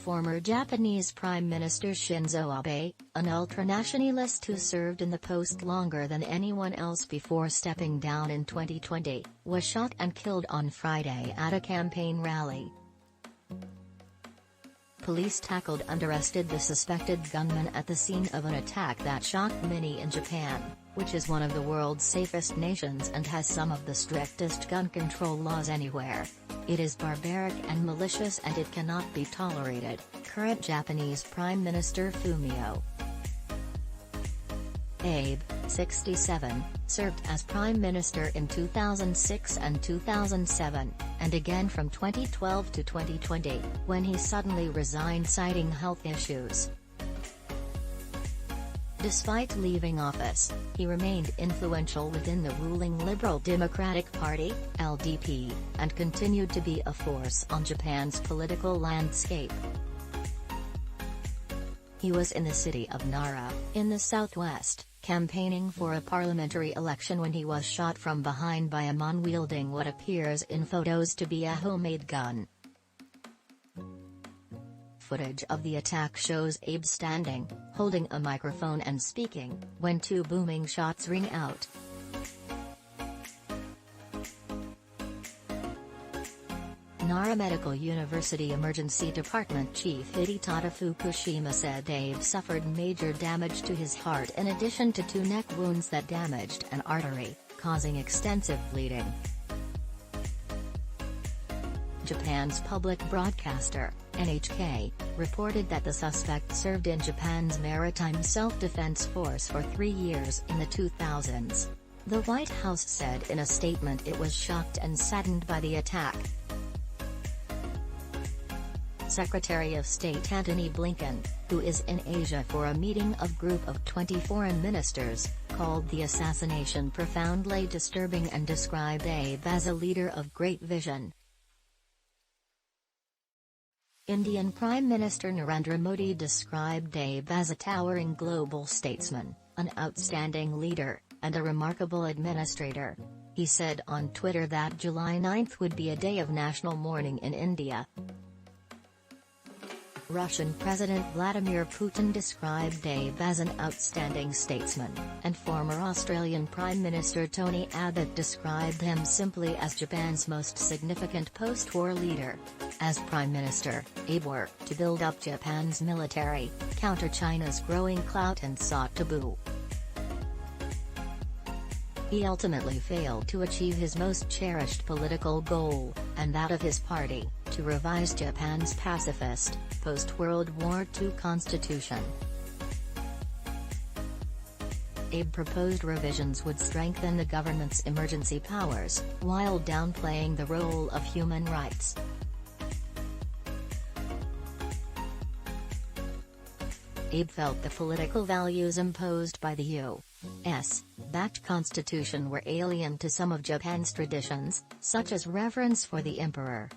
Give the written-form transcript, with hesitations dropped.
former Japanese Prime Minister Shinzo Abe, an ultranationalist who served in the post longer than anyone else before stepping down in 2020, was shot and killed on Friday at a campaign rally. Police tackled and arrested the suspected gunman at the scene of an attack that shocked many in Japan, which is one of the world's safest nations and has some of the strictest gun control laws anywhere. It is barbaric and malicious and it cannot be tolerated, current Japanese Prime Minister Fumio Abe, 67, served as Prime Minister in 2006 and 2007, and again from 2012 to 2020, when he suddenly resigned citing health issues. Despite leaving office, he remained influential within the ruling Liberal Democratic Party, LDP, and continued to be a force on Japan's political landscape. He was in the city of Nara, in the southwest, campaigning for a parliamentary election when he was shot from behind by a man wielding what appears in photos to be a homemade gun. Footage of the attack shows Abe standing, holding a microphone and speaking, when two booming shots ring out. Nara Medical University Emergency Department Chief Hidetada Fukushima said Abe suffered major damage to his heart in addition to two neck wounds that damaged an artery, causing extensive bleeding. Japan's public broadcaster, NHK, reported that the suspect served in Japan's Maritime Self-Defense Force for 3 years in the 2000s. The White House said in a statement it was shocked and saddened by the attack. Secretary of State Antony Blinken, who is in Asia for a meeting of group of 20 foreign ministers, called the assassination profoundly disturbing and described Abe as a leader of great vision. Indian Prime Minister Narendra Modi described Abe as a towering global statesman, an outstanding leader, and a remarkable administrator. He said on Twitter that July 9th would be a day of national mourning in India. Russian President Vladimir Putin described Abe as an outstanding statesman, and former Australian Prime Minister Tony Abbott described him simply as Japan's most significant post-war leader. As Prime Minister, Abe worked to build up Japan's military, counter China's growing clout and sought to boo. He ultimately failed to achieve his most cherished political goal, and that of his party, to revise Japan's pacifist, post-World War II constitution. Abe proposed revisions would strengthen the government's emergency powers, while downplaying the role of human rights. Abe felt the political values imposed by the U.S.-backed constitution were alien to some of Japan's traditions, such as reverence for the emperor.